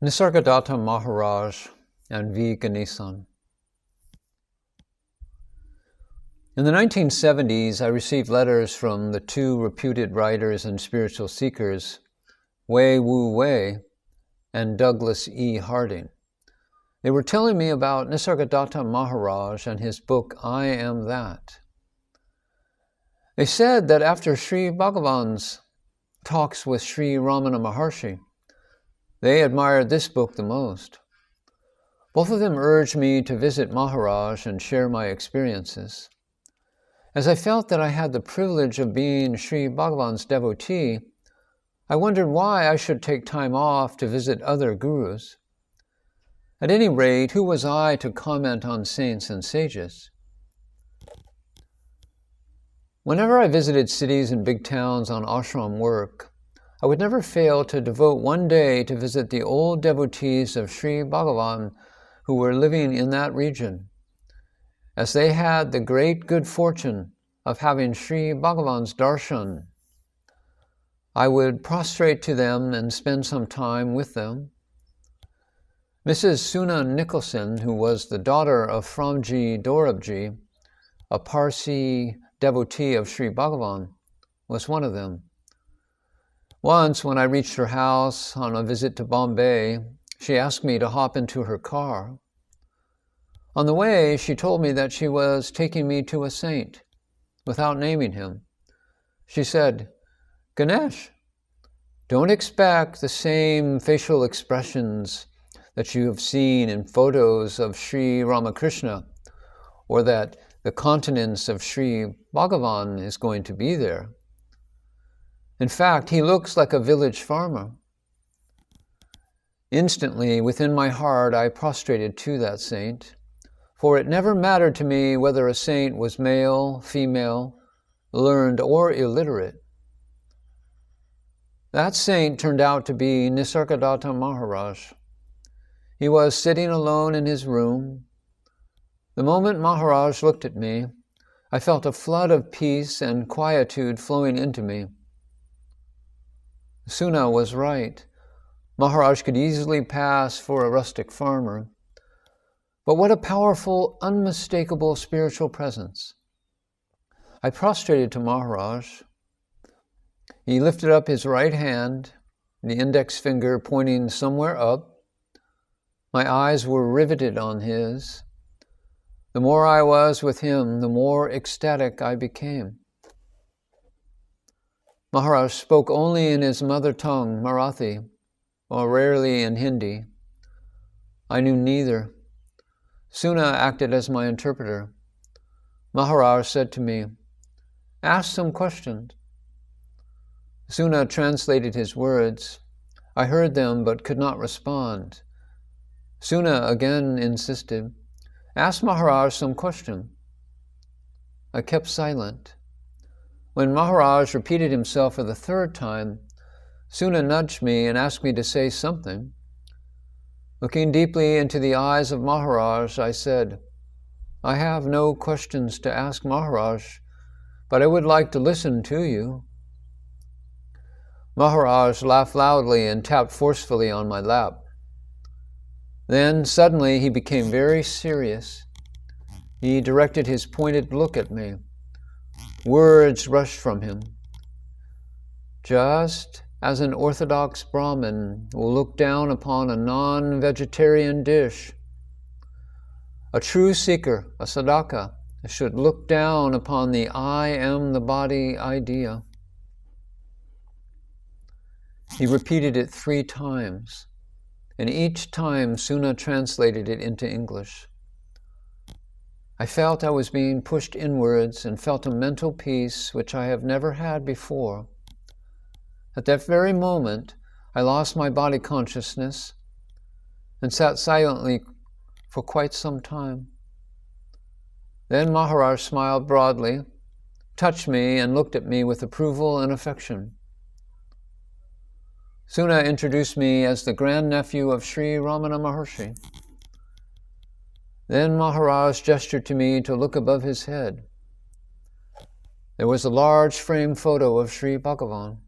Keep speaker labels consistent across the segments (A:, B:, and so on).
A: Nisargadatta Maharaj and V. Ganesan. In the 1970s, I received letters from the two reputed writers and spiritual seekers, Wei Wu Wei and Douglas E. Harding. They were telling me about Nisargadatta Maharaj and his book, I Am That. They said that after Sri Bhagavan's talks with Sri Ramana Maharshi, they admired this book the most. Both of them urged me to visit Maharaj and share my experiences. As I felt that I had the privilege of being Sri Bhagavan's devotee, I wondered why I should take time off to visit other gurus. At any rate, who was I to comment on saints and sages? Whenever I visited cities and big towns on ashram work, I would never fail to devote one day to visit the old devotees of Sri Bhagavan who were living in that region, as they had the great good fortune of having Sri Bhagavan's darshan. I would prostrate to them and spend some time with them. Mrs. Suna Nicholson, who was the daughter of Framji Dorabji, a Parsi devotee of Sri Bhagavan, was one of them. Once, when I reached her house on a visit to Bombay, she asked me to hop into her car. On the way, she told me that she was taking me to a saint, without naming him. She said, "Ganesh, don't expect the same facial expressions that you have seen in photos of Sri Ramakrishna, or that the countenance of Sri Bhagavan is going to be there. In fact, he looks like a village farmer." Instantly, within my heart, I prostrated to that saint, for it never mattered to me whether a saint was male, female, learned, or illiterate. That saint turned out to be Nisargadatta Maharaj. He was sitting alone in his room. The moment Maharaj looked at me, I felt a flood of peace and quietude flowing into me. Suna was right. Maharaj could easily pass for a rustic farmer. But what a powerful, unmistakable spiritual presence. I prostrated to Maharaj. He lifted up his right hand, the index finger pointing somewhere up. My eyes were riveted on his. The more I was with him, the more ecstatic I became. Maharaj spoke only in his mother tongue, Marathi, or rarely in Hindi. I knew neither. Suna acted as my interpreter. Maharaj said to me, "Ask some questions." Suna translated his words. I heard them but could not respond. Suna again insisted, "Ask Maharaj some question." I kept silent. When Maharaj repeated himself for the third time, Suna nudged me and asked me to say something. Looking deeply into the eyes of Maharaj, I said, "I have no questions to ask Maharaj, but I would like to listen to you." Maharaj laughed loudly and tapped forcefully on my lap. Then suddenly he became very serious. He directed his pointed look at me. Words rushed from him. "Just as an Orthodox Brahmin will look down upon a non-vegetarian dish, a true seeker, a sadhaka, should look down upon the I am the body idea." He repeated it 3 times, and each time Suna translated it into English. I felt I was being pushed inwards and felt a mental peace which I have never had before. At that very moment, I lost my body consciousness and sat silently for quite some time. Then Maharaj smiled broadly, touched me, and looked at me with approval and affection. Suna introduced me as the grandnephew of Sri Ramana Maharshi. Then Maharaj gestured to me to look above his head. There was a large frame photo of Sri Bhagavan.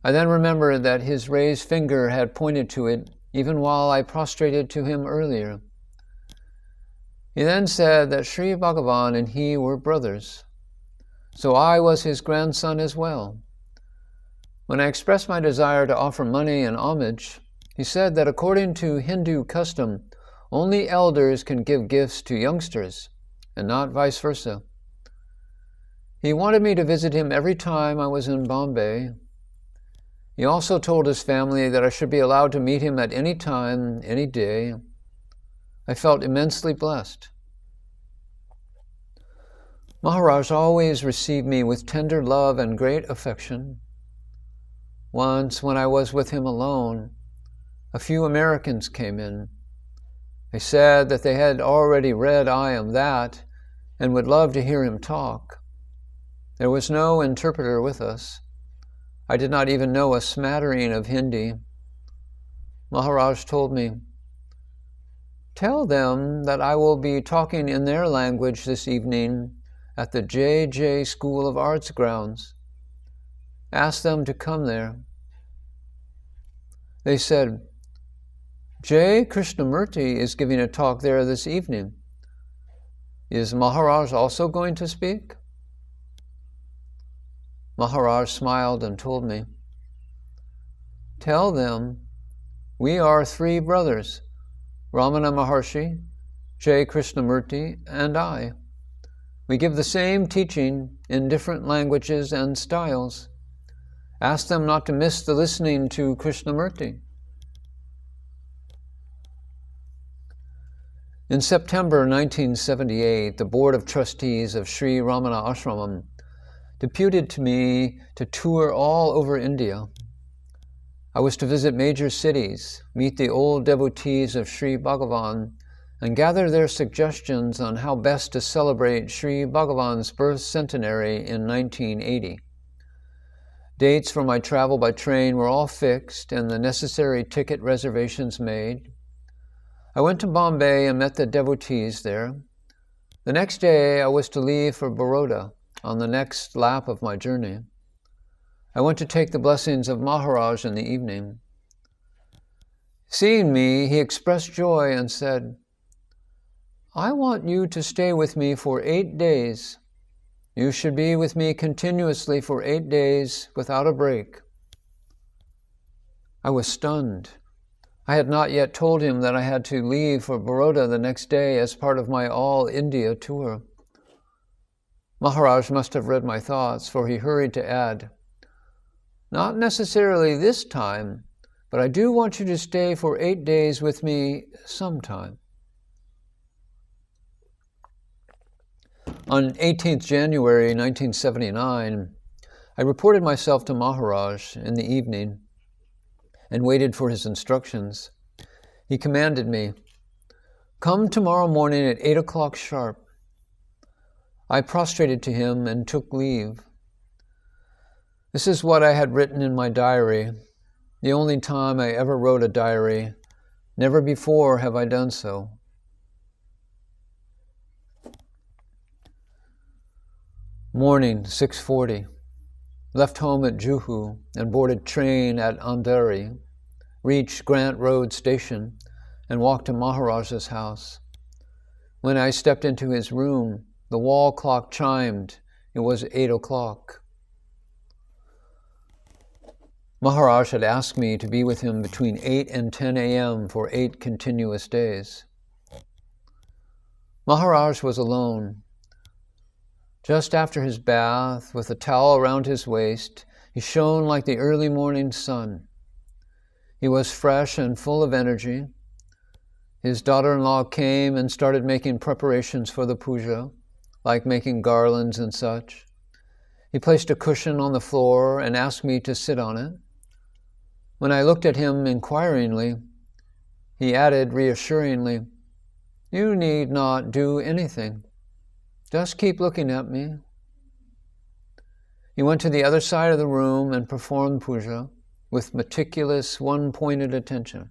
A: I then remembered that his raised finger had pointed to it even while I prostrated to him earlier. He then said that Sri Bhagavan and he were brothers, so I was his grandson as well. When I expressed my desire to offer money and homage, he said that according to Hindu custom, only elders can give gifts to youngsters, and not vice versa. He wanted me to visit him every time I was in Bombay. He also told his family that I should be allowed to meet him at any time, any day. I felt immensely blessed. Maharaj always received me with tender love and great affection. Once, when I was with him alone, a few Americans came in. They said that they had already read I Am That and would love to hear him talk. There was no interpreter with us. I did not even know a smattering of Hindi. Maharaj told me, "Tell them that I will be talking in their language this evening at the J.J. School of Arts grounds. Ask them to come there." They said, "J. Krishnamurti is giving a talk there this evening. Is Maharaj also going to speak?" Maharaj smiled and told me, "Tell them we are three brothers, Ramana Maharshi, J. Krishnamurti, and I. We give the same teaching in different languages and styles. Ask them not to miss the listening to Krishnamurti." In September 1978, the Board of Trustees of Sri Ramanasramam deputed to me to tour all over India. I was to visit major cities, meet the old devotees of Sri Bhagavan, and gather their suggestions on how best to celebrate Sri Bhagavan's birth centenary in 1980. Dates for my travel by train were all fixed and the necessary ticket reservations made. I went to Bombay and met the devotees there. The next day I was to leave for Baroda on the next lap of my journey. I went to take the blessings of Maharaj in the evening. Seeing me, he expressed joy and said, "I want you to stay with me for 8 days. You should be with me continuously for 8 days without a break." I was stunned. I had not yet told him that I had to leave for Baroda the next day as part of my all-India tour. Maharaj must have read my thoughts, for he hurried to add, "Not necessarily this time, but I do want you to stay for 8 days with me sometime." On 18th January 1979, I reported myself to Maharaj in the evening and waited for his instructions. He commanded me, "Come tomorrow morning at 8 o'clock sharp." I prostrated to him and took leave. This is what I had written in my diary, the only time I ever wrote a diary. Never before have I done so. Morning, 6:40. Left home at Juhu and boarded train at Andheri. Reached Grant Road Station and walked to Maharaj's house. When I stepped into his room, the wall clock chimed. It was 8 o'clock. Maharaj had asked me to be with him between 8 and 10 a.m. for 8 continuous days. Maharaj was alone. Just after his bath, with a towel around his waist, he shone like the early morning sun. He was fresh and full of energy. His daughter-in-law came and started making preparations for the puja, like making garlands and such. He placed a cushion on the floor and asked me to sit on it. When I looked at him inquiringly, he added reassuringly, "You need not do anything. Just keep looking at me." He went to the other side of the room and performed puja with meticulous, one-pointed attention.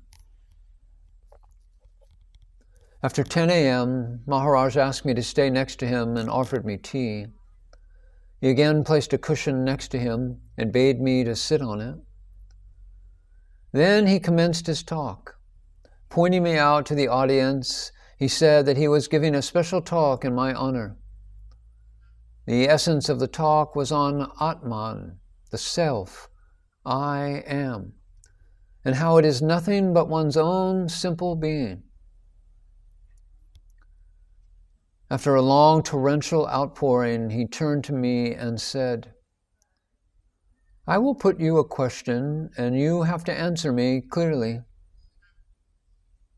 A: After 10 a.m., Maharaj asked me to stay next to him and offered me tea. He again placed a cushion next to him and bade me to sit on it. Then he commenced his talk. Pointing me out to the audience, he said that he was giving a special talk in my honor. The essence of the talk was on Atman, the self, I am, and how it is nothing but one's own simple being. After a long torrential outpouring, he turned to me and said, I will put you a question and you have to answer me clearly.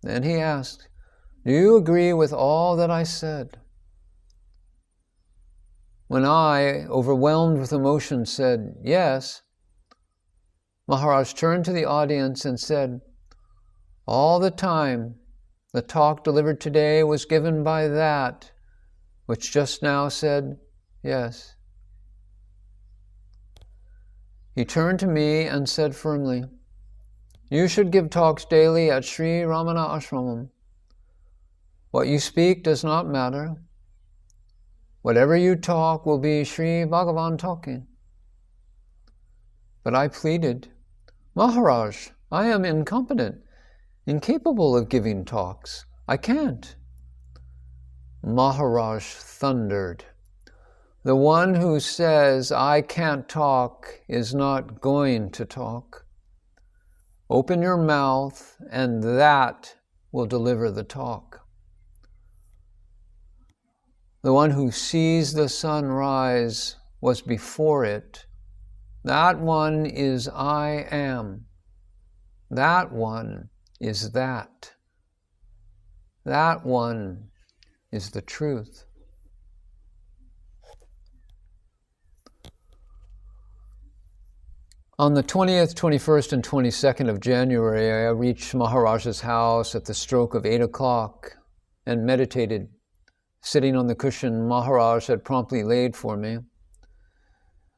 A: Then he asked, do you agree with all that I said? When I, overwhelmed with emotion, said, yes, Maharaj turned to the audience and said, all the time, the talk delivered today was given by that which just now said, yes. He turned to me and said firmly, you should give talks daily at Sri Ramanasramam. What you speak does not matter. Whatever you talk will be Sri Bhagavan talking. But I pleaded, Maharaj, I am incompetent, incapable of giving talks. I can't. Maharaj thundered, the one who says, I can't talk, is not going to talk. Open your mouth, and that will deliver the talk. The one who sees the sun rise was before it. That one is I am. That one is that. That one is the truth. On the 20th, 21st, and 22nd of January, I reached Maharaj's house at the stroke of 8 o'clock and meditated, sitting on the cushion Maharaj had promptly laid for me.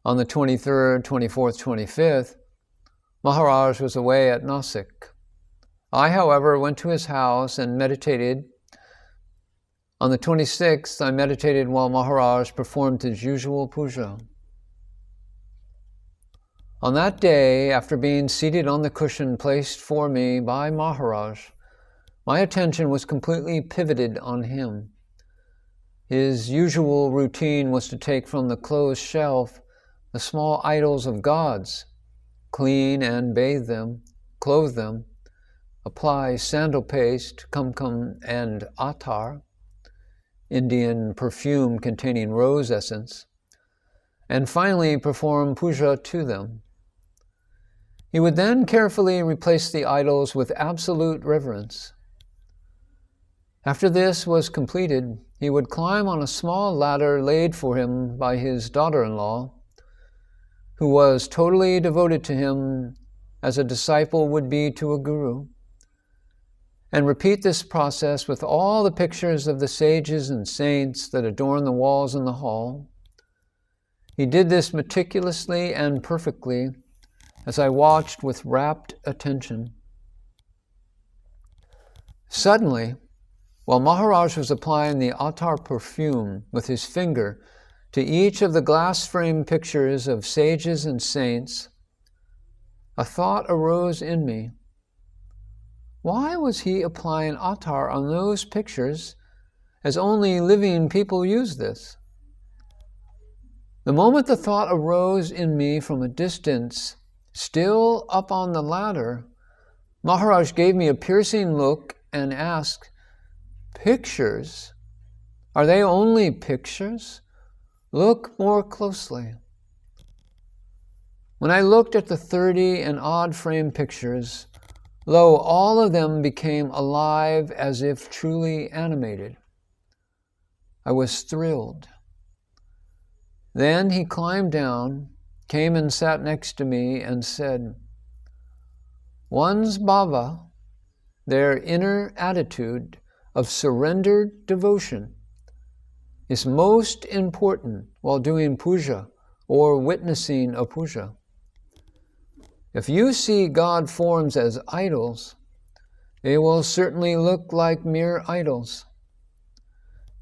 A: On the 23rd, 24th, 25th, Maharaj was away at Nasik. I, however, went to his house and meditated. On the 26th, I meditated while Maharaj performed his usual puja. On that day, after being seated on the cushion placed for me by Maharaj, my attention was completely pivoted on him. His usual routine was to take from the closed shelf the small idols of gods, clean and bathe them, clothe them, apply sandal paste, kumkum, and attar, Indian perfume containing rose essence, and finally perform puja to them. He would then carefully replace the idols with absolute reverence. After this was completed, he would climb on a small ladder laid for him by his daughter-in-law, who was totally devoted to him as a disciple would be to a guru, and repeat this process with all the pictures of the sages and saints that adorn the walls in the hall. He did this meticulously and perfectly, as I watched with rapt attention. Suddenly, while Maharaj was applying the attar perfume with his finger to each of the glass frame pictures of sages and saints, a thought arose in me. Why was he applying attar on those pictures, as only living people use this? The moment the thought arose in me from a distance, still up on the ladder, Maharaj gave me a piercing look and asked, pictures? Are they only pictures? Look more closely. When I looked at the 30 and odd frame pictures, lo, all of them became alive as if truly animated. I was thrilled. Then he climbed down, came and sat next to me and said, one's bhava, their inner attitude of surrendered devotion, is most important while doing puja or witnessing a puja. If you see God forms as idols, they will certainly look like mere idols.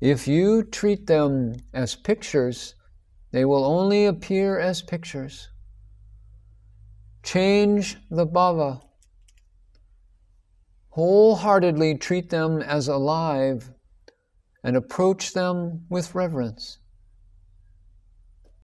A: If you treat them as pictures, they will only appear as pictures. Change the bhava, wholeheartedly treat them as alive, and approach them with reverence.